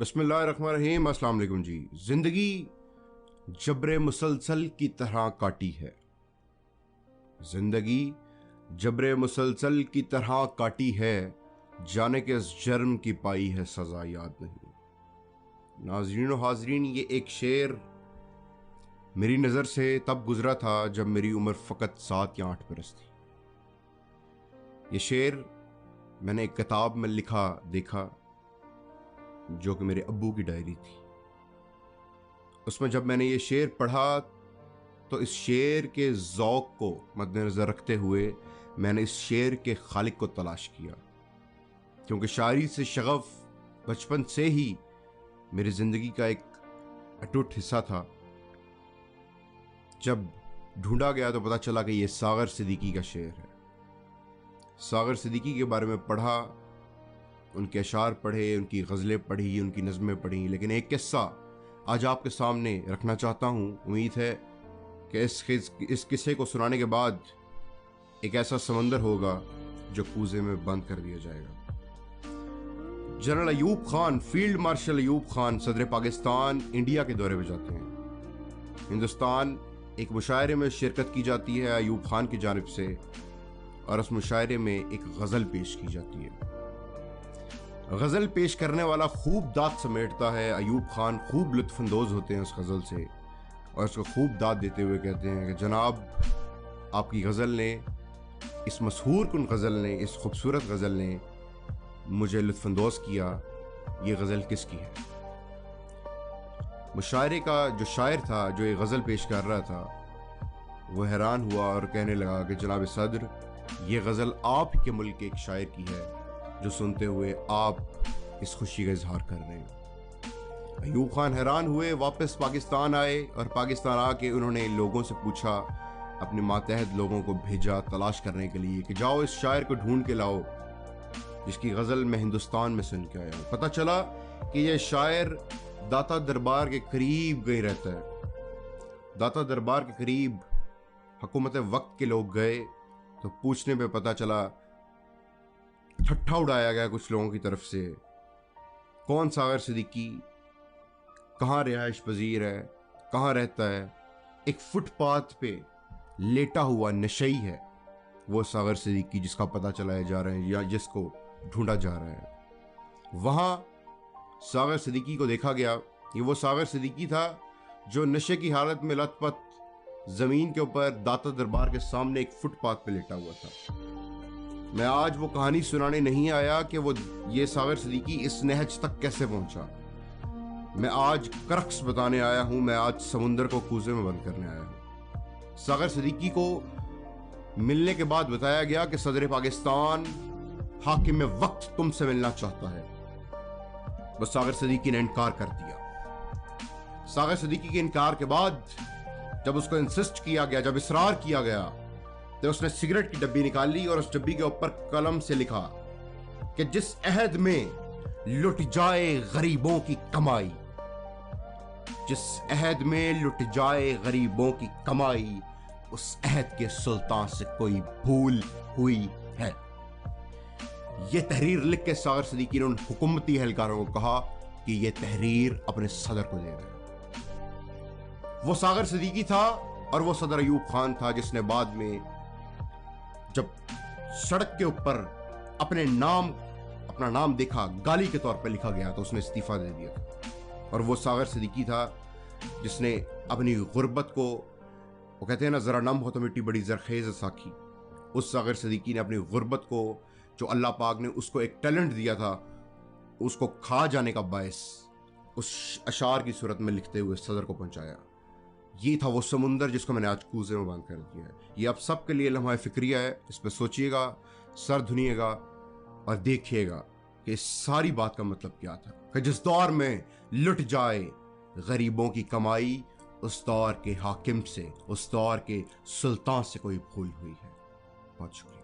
बिस्मिल्लाहिर्रहमानिर्रहीम। अस्सलाम वालेकुम जी। जिंदगी जबरे मुसलसल की तरह काटी है, जिंदगी जबरे मुसलसल की तरह काटी है, जाने के इस जर्म की पाई है सजा याद नहीं। नाज़रीन व हाज़रीन, ये एक शेर मेरी नज़र से तब गुजरा था जब मेरी उम्र फ़कत 7 या 8 बरस थी। ये शेर मैंने एक किताब में लिखा देखा जो कि मेरे अब्बू की डायरी थी। उसमें जब मैंने ये शेर पढ़ा तो इस शेर के ज़ौक़ को मद्देनज़र रखते हुए मैंने इस शेर के खालिक को तलाश किया, क्योंकि शायरी से शगफ़ बचपन से ही मेरी ज़िंदगी का एक अटूट हिस्सा था। जब ढूंढा गया तो पता चला कि ये सागर सिद्दीकी का शेर है। सागर सिद्दीकी के बारे में पढ़ा, उनके अशार पढ़े, उनकी गज़लें पढ़ी, उनकी नज़में पढ़ी, लेकिन एक किस्सा आज आपके सामने रखना चाहता हूँ। उम्मीद है कि इस किस्से को सुनाने के बाद एक ऐसा समंदर होगा जो कूज़े में बंद कर दिया जाएगा। General Ayub Khan, field marshal Ayub Khan सदर पाकिस्तान इंडिया के दौरे पर जाते हैं। हिंदुस्तान एक मुशायरे में शिरकत की जाती है अयूब खान की जानिब से, और उस मुशायरे में एक गज़ल पेश की जाती है। गज़ल पेश करने वाला खूब दाद समेटता है। अयूब खान खूब लुत्फ़अंदोज़ होते हैं उस गज़ल से, और उसको खूब दाद देते हुए कहते हैं कि जनाब, आपकी गज़ल ने, इस मशहूर कुन गज़ल ने, इस खूबसूरत गज़ल ने मुझे लुत्फ़अंदोज़ किया। ये गज़ल किसकी है? मुशायरे का जो शायर था, जो ये गज़ल पेश कर रहा था, वो हैरान हुआ और कहने लगा कि जनाब सदर, ये गज़ल आप ही के मुल्क के एक शायर की है, जो सुनते हुए आप इस खुशी का इजहार कर रहे हैं। अयूब खान हैरान हुए, वापस पाकिस्तान आए, और पाकिस्तान आके उन्होंने लोगों से पूछा, अपने मातहत लोगों को भेजा तलाश करने के लिए कि जाओ इस शायर को ढूंढ के लाओ जिसकी गज़ल मैं हिंदुस्तान में सुन के आया हूँ। पता चला कि यह शायर दाता दरबार के करीब गई रहता है। दाता दरबार के करीब हुकूमत वक्त के लोग गए तो पूछने पे पता चला, ठट्ठा उड़ाया गया कुछ लोगों की तरफ से, कौन सागर सिद्दीकी, कहाँ रिहाइश पजीर है, कहाँ रहता है। एक फुटपाथ पे लेटा हुआ नशई है वो सागर सिद्दीकी, जिसका पता चलाया जा रहा है या जिसको ढूंढा जा रहा है। वहाँ सागर सिद्दीकी को देखा गया। ये वो सागर सिद्दीकी था जो नशे की हालत में लथपथ ज़मीन के ऊपर दाता दरबार के सामने एक फुटपाथ पे लेटा हुआ था। मैं आज वो कहानी सुनाने नहीं आया कि वो ये सागर सिद्दीकी इस नहज तक कैसे पहुंचा। मैं आज क्रक्स बताने आया हूं। मैं आज समुंदर को कूजे में बंद करने आया हूं। सागर सिद्दीकी को मिलने के बाद बताया गया कि सदर पाकिस्तान हाकिम वक्त तुमसे मिलना चाहता है। बस सागर सिद्दीकी ने इनकार कर दिया। सागर सिद्दीकी के इनकार के बाद जब उसको इंसिस्ट किया गया, जब इसरार किया गया, तो उसने सिगरेट की डब्बी निकाली और उस डब्बी के ऊपर कलम से लिखा कि जिस अहद में लुट जाए गरीबों की कमाई, जिस अहद में लुट जाए गरीबों की कमाई, उस अहद के सुल्तान से कोई भूल हुई है। यह तहरीर लिख के सागर सिद्दीकी ने उन हुकूमती एहलकारों को कहा कि यह तहरीर अपने सदर को दे रहे। वो सागर सिद्दीकी था और वो सदर अयूब खान था जिसने बाद में जब सड़क के ऊपर अपना नाम देखा, गाली के तौर पर लिखा गया, तो उसने इस्तीफा दे दिया था। और वो सागर सिद्दीकी था जिसने अपनी गुर्बत को, वो कहते हैं ना, जरा नम हो तो मिट्टी बड़ी जरखेज साखी, उस सागर सिद्दीकी ने अपनी गुर्बत को, जो अल्लाह पाक ने उसको एक टैलेंट दिया था, उसको खा जाने का बायस उस अशार की सूरत में लिखते हुए सदर को पहुंचाया। ये था वो समुंदर जिसको मैंने आज कूजे में बंद कर दिया है। ये आप सबके लिए लम्हा फिक्रिया है। इस पर सोचिएगा, सर धुनिएगा और देखिएगा कि इस सारी बात का मतलब क्या था कि जिस दौर में लुट जाए गरीबों की कमाई, उस दौर के हाकिम से, उस दौर के सुल्तान से कोई भूल हुई है। बहुत शुक्रिया।